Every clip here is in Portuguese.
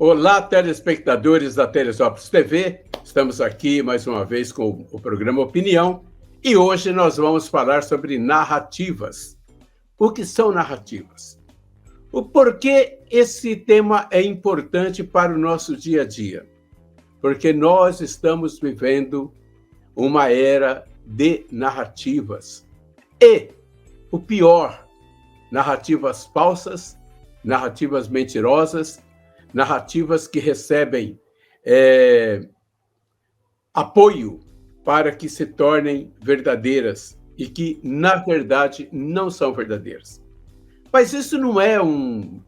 Olá, telespectadores da Teresópolis TV. Estamos aqui mais uma vez com o programa Opinião e hoje nós vamos falar sobre narrativas. O que são narrativas? O porquê esse tema é importante para o nosso dia a dia? Porque nós estamos vivendo uma era de narrativas. E, o pior, narrativas falsas, narrativas mentirosas, narrativas que recebem apoio para que se tornem verdadeiras e que, na verdade, não são verdadeiras. Mas isso não é um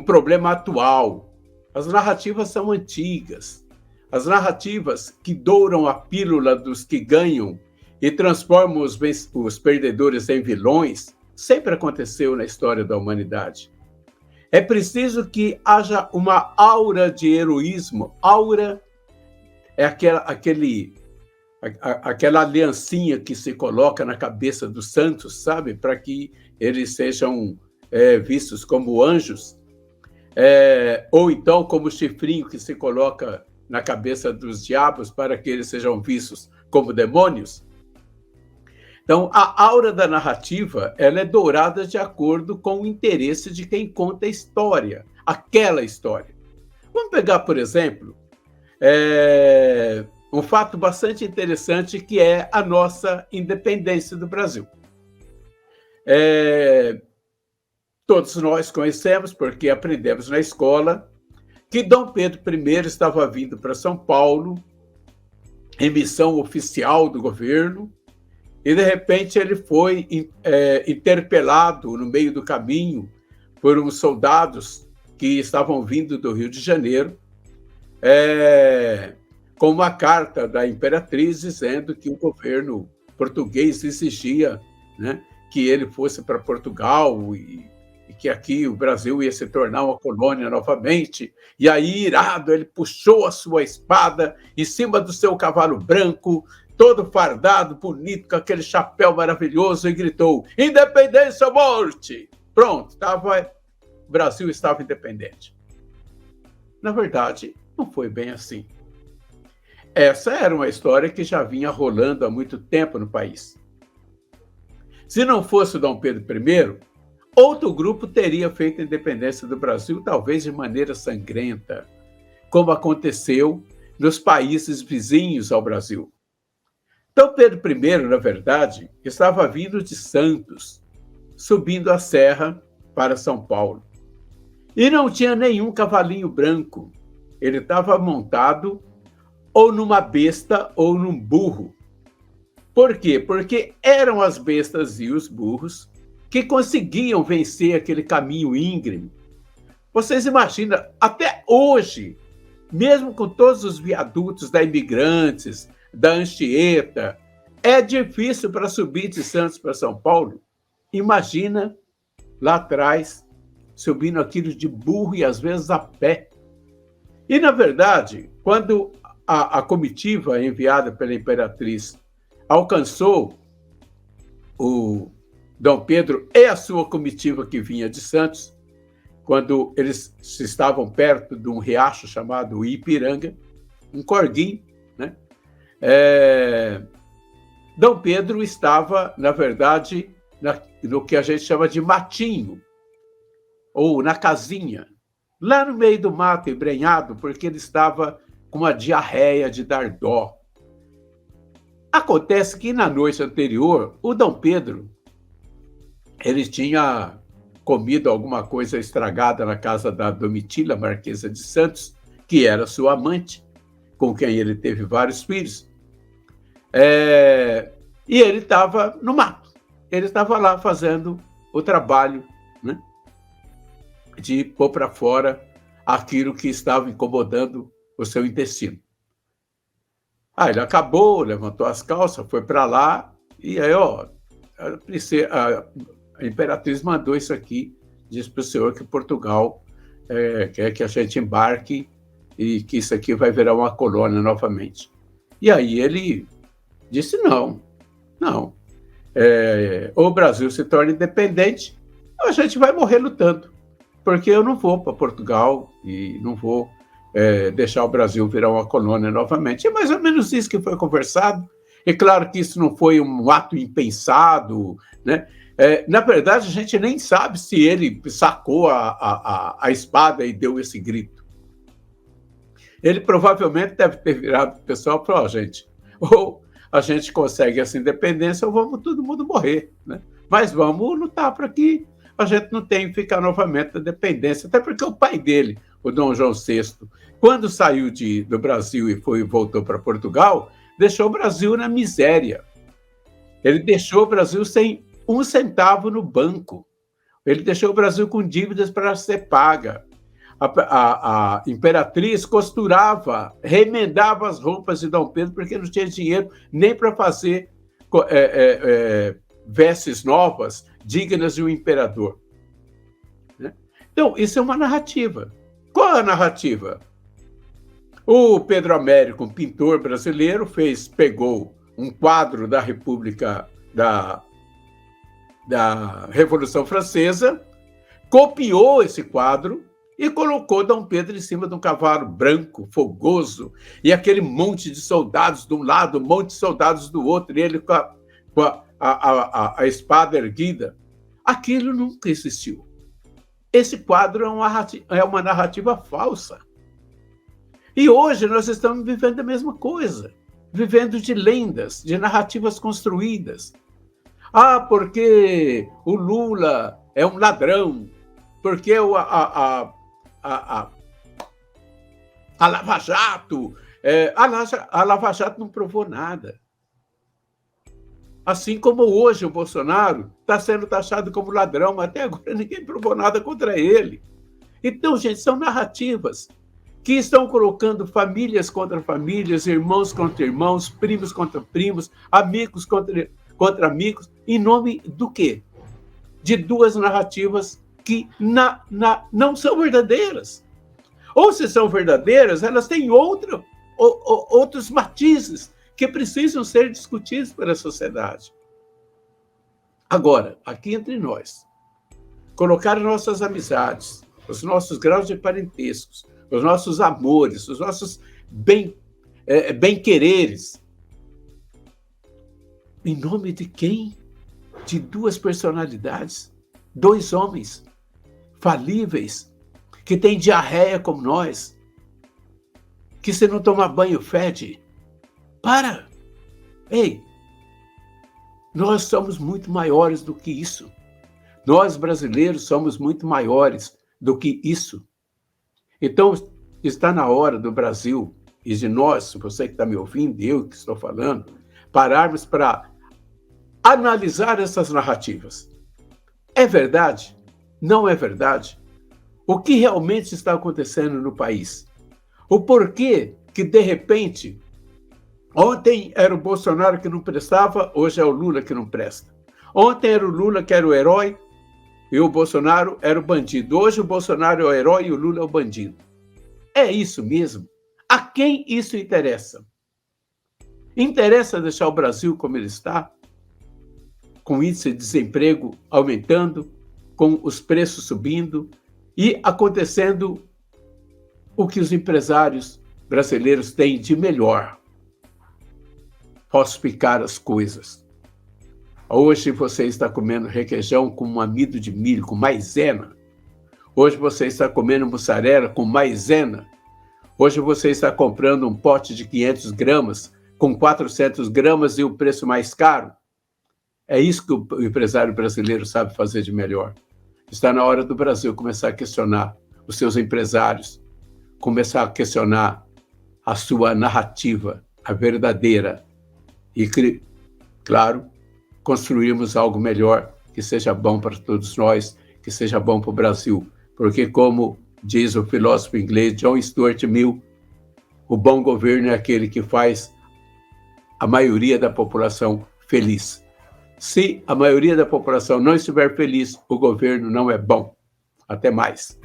problema atual. As narrativas são antigas. As narrativas que douram a pílula dos que ganham e transformam os perdedores em vilões sempre aconteceu na história da humanidade. É preciso que haja uma aura de heroísmo. Aura é aquela aliancinha que se coloca na cabeça dos santos, sabe? Para que eles sejam vistos como anjos. Ou então como o chifrinho que se coloca na cabeça dos diabos para que eles sejam vistos como demônios. Então, a aura da narrativa ela é dourada de acordo com o interesse de quem conta a história, aquela história. Vamos pegar, por exemplo, um fato bastante interessante que é a nossa independência do Brasil. Todos nós conhecemos, porque aprendemos na escola, que Dom Pedro I estava vindo para São Paulo, em missão oficial do governo, e, de repente, ele foi interpelado no meio do caminho por uns soldados que estavam vindo do Rio de Janeiro, com uma carta da imperatriz dizendo que o governo português exigia, né, que ele fosse para Portugal e que aqui o Brasil ia se tornar uma colônia novamente. E aí, irado, ele puxou a sua espada em cima do seu cavalo branco, todo fardado, bonito, com aquele chapéu maravilhoso, e gritou: independência ou morte! Pronto, o Brasil estava independente. Na verdade, não foi bem assim. Essa era uma história que já vinha rolando há muito tempo no país. Se não fosse Dom Pedro I, outro grupo teria feito a independência do Brasil, talvez de maneira sangrenta, como aconteceu nos países vizinhos ao Brasil. Dom Pedro I, na verdade, estava vindo de Santos, subindo a serra para São Paulo. E não tinha nenhum cavalinho branco. Ele estava montado ou numa besta ou num burro. Por quê? Porque eram as bestas e os burros que conseguiam vencer aquele caminho íngreme. Vocês imaginam, até hoje, mesmo com todos os viadutos da Imigrantes, da Anchieta, é difícil para subir de Santos para São Paulo. Imagina lá atrás, subindo aquilo de burro e às vezes a pé. E, na verdade, quando a comitiva enviada pela imperatriz alcançou o Dom Pedro e a sua comitiva que vinha de Santos, quando eles estavam perto de um riacho chamado Ipiranga, um corguinho, né? Dom Pedro estava, na verdade, no que a gente chama de matinho, ou na casinha, lá no meio do mato, embrenhado, porque ele estava com uma diarreia de dar dó. Acontece que na noite anterior, o Dom Pedro ele tinha comido alguma coisa estragada na casa da Domitila, Marquesa de Santos, que era sua amante, com quem ele teve vários filhos. E ele estava no mato. Ele estava lá fazendo o trabalho, né, de pôr para fora aquilo que estava incomodando o seu intestino. Ele acabou, levantou as calças, foi para lá, e aí, a imperatriz mandou isso aqui, disse para o senhor que Portugal quer que a gente embarque e que isso aqui vai virar uma colônia novamente. E aí ele disse não. Ou o Brasil se torna independente, ou a gente vai morrer lutando, porque eu não vou para Portugal e não vou deixar o Brasil virar uma colônia novamente. É mais ou menos isso que foi conversado. É claro que isso não foi um ato impensado, né? Na verdade, a gente nem sabe se ele sacou a espada e deu esse grito. Ele provavelmente deve ter virado para o pessoal e falou: gente, ou a gente consegue essa independência ou vamos todo mundo morrer, né? Mas vamos lutar para que a gente não tenha que ficar novamente na dependência. Até porque o pai dele, o Dom João VI, quando saiu do Brasil e voltou para Portugal, deixou o Brasil na miséria. Ele deixou o Brasil sem um centavo no banco. Ele deixou o Brasil com dívidas para ser paga. A imperatriz costurava, remendava as roupas de Dom Pedro porque não tinha dinheiro nem para fazer vestes novas dignas de um imperador. Né? Então, isso é uma narrativa. Qual é a narrativa? O Pedro Américo, um pintor brasileiro, pegou um quadro da República da Revolução Francesa, copiou esse quadro e colocou Dom Pedro em cima de um cavalo branco, fogoso, e aquele monte de soldados de um lado, um monte de soldados do outro, e ele com a espada erguida. Aquilo nunca existiu. Esse quadro é uma narrativa falsa. E hoje nós estamos vivendo a mesma coisa, vivendo de lendas, de narrativas construídas. Porque o Lula é um ladrão, porque a Lava Jato... a Lava Jato não provou nada. Assim como hoje o Bolsonaro está sendo taxado como ladrão, mas até agora ninguém provou nada contra ele. Então, gente, são narrativas que estão colocando famílias contra famílias, irmãos contra irmãos, primos contra primos, amigos contra amigos, em nome do quê? De duas narrativas que não são verdadeiras. Ou se são verdadeiras, elas têm outros matizes que precisam ser discutidos pela sociedade. Agora, aqui entre nós, colocar nossas amizades, os nossos graus de parentescos, os nossos amores, os nossos bem-quereres, em nome de quem? De duas personalidades, dois homens falíveis, que têm diarreia como nós, que se não tomar banho fede. Para! Ei! Nós somos muito maiores do que isso. Nós, brasileiros, somos muito maiores do que isso. Então, está na hora do Brasil e de nós, você que está me ouvindo, eu que estou falando, pararmos para analisar essas narrativas. É verdade? Não é verdade? O que realmente está acontecendo no país? O porquê que, de repente, ontem era o Bolsonaro que não prestava, hoje é o Lula que não presta. Ontem era o Lula que era o herói e o Bolsonaro era o bandido. Hoje o Bolsonaro é o herói e o Lula é o bandido. É isso mesmo? A quem isso interessa? Interessa deixar o Brasil como ele está? Com o índice de desemprego aumentando, com os preços subindo e acontecendo o que os empresários brasileiros têm de melhor: falsificar as coisas. Hoje você está comendo requeijão com um amido de milho, com maisena. Hoje você está comendo mussarela com maisena. Hoje você está comprando um pote de 500 gramas com 400 gramas e o preço mais caro. É isso que o empresário brasileiro sabe fazer de melhor. Está na hora do Brasil começar a questionar os seus empresários, começar a questionar a sua narrativa, a verdadeira, e, claro, construirmos algo melhor, que seja bom para todos nós, que seja bom para o Brasil. Porque, como diz o filósofo inglês John Stuart Mill, o bom governo é aquele que faz a maioria da população feliz. Se a maioria da população não estiver feliz, o governo não é bom. Até mais.